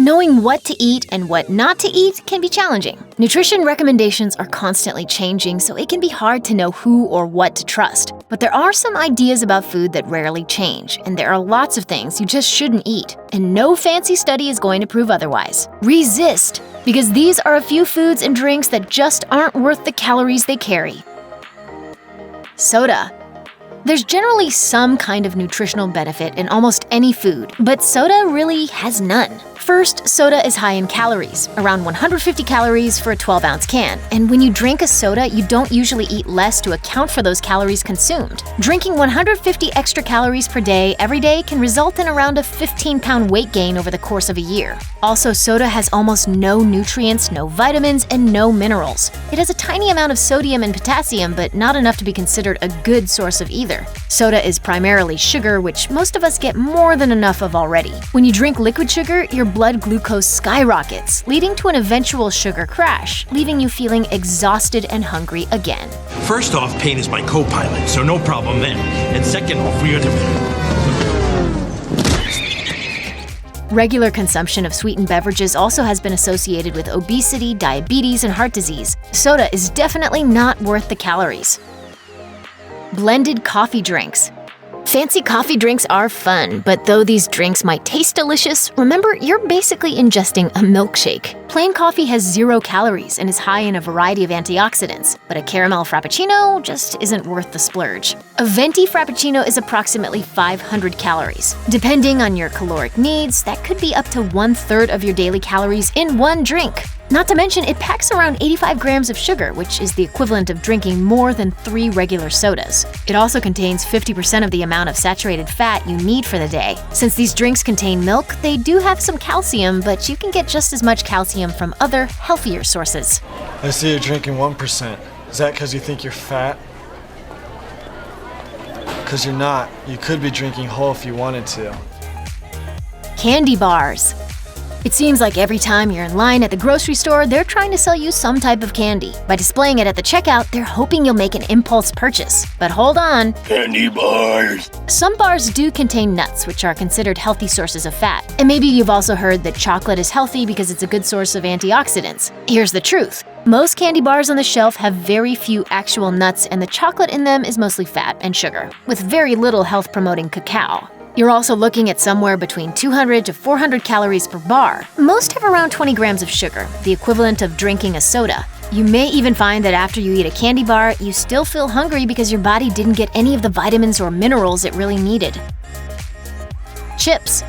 Knowing what to eat and what not to eat can be challenging. Nutrition recommendations are constantly changing, so it can be hard to know who or what to trust. But there are some ideas about food that rarely change, and there are lots of things you just shouldn't eat, and no fancy study is going to prove otherwise. Resist, because these are a few foods and drinks that just aren't worth the calories they carry. Soda. There's generally some kind of nutritional benefit in almost any food, but soda really has none. First, soda is high in calories, around 150 calories for a 12-ounce can, and when you drink a soda, you don't usually eat less to account for those calories consumed. Drinking 150 extra calories per day every day can result in around a 15-pound weight gain over the course of a year. Also, soda has almost no nutrients, no vitamins, and no minerals. It has a tiny amount of sodium and potassium, but not enough to be considered a good source of either. Soda is primarily sugar, which most of us get more than enough of already. When you drink liquid sugar, your blood glucose skyrockets, leading to an eventual sugar crash, leaving you feeling exhausted and hungry again. First off, pain is my co-pilot, so no problem then. And second off, we are Regular consumption of sweetened beverages also has been associated with obesity, diabetes, and heart disease. Soda is definitely not worth the calories. Blended coffee drinks. Fancy coffee drinks are fun, but though these drinks might taste delicious, remember you're basically ingesting a milkshake. Plain coffee has 0 calories and is high in a variety of antioxidants, but a caramel frappuccino just isn't worth the splurge. A venti frappuccino is approximately 500 calories. Depending on your caloric needs, that could be up to 1/3 of your daily calories in one drink. Not to mention, it packs around 85 grams of sugar, which is the equivalent of drinking more than 3 regular sodas. It also contains 50% of the amount of saturated fat you need for the day. Since these drinks contain milk, they do have some calcium, but you can get just as much calcium from other, healthier sources. I see you're drinking 1%. Is that because you think you're fat? Because you're not. You could be drinking whole if you wanted to. Candy bars. It seems like every time you're in line at the grocery store, they're trying to sell you some type of candy. By displaying it at the checkout, they're hoping you'll make an impulse purchase. But hold on. candy bars. Some bars do contain nuts, which are considered healthy sources of fat. And maybe you've also heard that chocolate is healthy because it's a good source of antioxidants. Here's the truth. Most candy bars on the shelf have very few actual nuts, and the chocolate in them is mostly fat and sugar, with very little health-promoting cacao. You're also looking at somewhere between 200 to 400 calories per bar. Most have around 20 grams of sugar, the equivalent of drinking a soda. You may even find that after you eat a candy bar, you still feel hungry because your body didn't get any of the vitamins or minerals it really needed. Chips.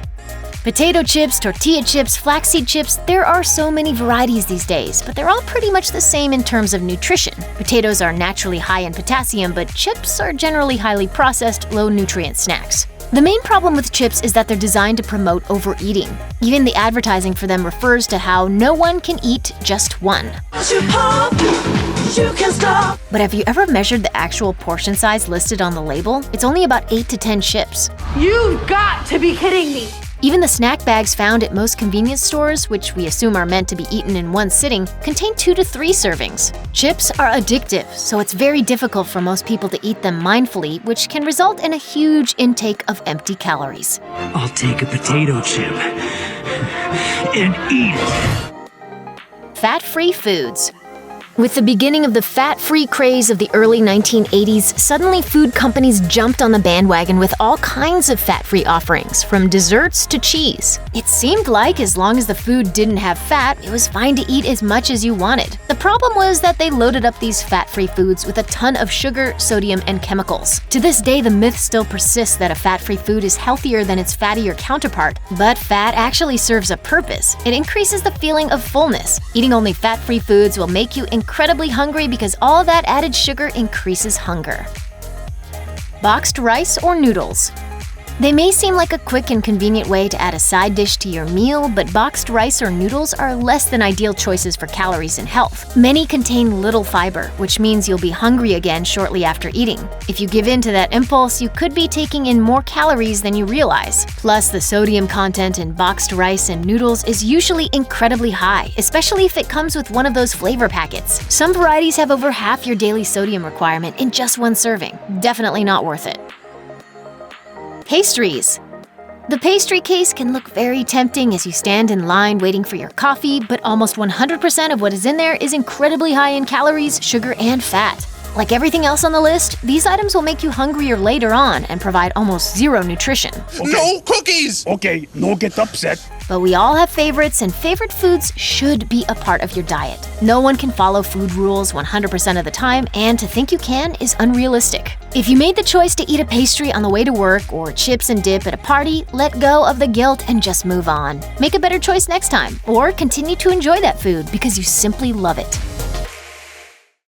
Potato chips, tortilla chips, flaxseed chips, there are so many varieties these days, but they're all pretty much the same in terms of nutrition. Potatoes are naturally high in potassium, but chips are generally highly processed, low-nutrient snacks. The main problem with chips is that they're designed to promote overeating. Even the advertising for them refers to how no one can eat just one. But have you ever measured the actual portion size listed on the label? It's only about 8 to 10 chips. You've got to be kidding me! Even the snack bags found at most convenience stores, which we assume are meant to be eaten in one sitting, contain 2 to 3 servings. Chips are addictive, so it's very difficult for most people to eat them mindfully, which can result in a huge intake of empty calories. I'll take a potato chip and eat it. Fat-free foods. With the beginning of the fat-free craze of the early 1980s, suddenly food companies jumped on the bandwagon with all kinds of fat-free offerings, from desserts to cheese. It seemed like as long as the food didn't have fat, it was fine to eat as much as you wanted. The problem was that they loaded up these fat-free foods with a ton of sugar, sodium, and chemicals. To this day, the myth still persists that a fat-free food is healthier than its fattier counterpart, but fat actually serves a purpose. It increases the feeling of fullness. Eating only fat-free foods will make you incredibly hungry because all that added sugar increases hunger. Boxed rice or noodles. They may seem like a quick and convenient way to add a side dish to your meal, but boxed rice or noodles are less than ideal choices for calories and health. Many contain little fiber, which means you'll be hungry again shortly after eating. If you give in to that impulse, you could be taking in more calories than you realize. Plus, the sodium content in boxed rice and noodles is usually incredibly high, especially if it comes with one of those flavor packets. Some varieties have over half your daily sodium requirement in just one serving. Definitely not worth it. Pastries. The pastry case can look very tempting as you stand in line waiting for your coffee, but almost 100% of what is in there is incredibly high in calories, sugar, and fat. Like everything else on the list, these items will make you hungrier later on and provide almost zero nutrition. Okay. No cookies! Okay, no get upset. But we all have favorites, and favorite foods should be a part of your diet. No one can follow food rules 100% of the time, and to think you can is unrealistic. If you made the choice to eat a pastry on the way to work or chips and dip at a party, let go of the guilt and just move on. Make a better choice next time, or continue to enjoy that food because you simply love it.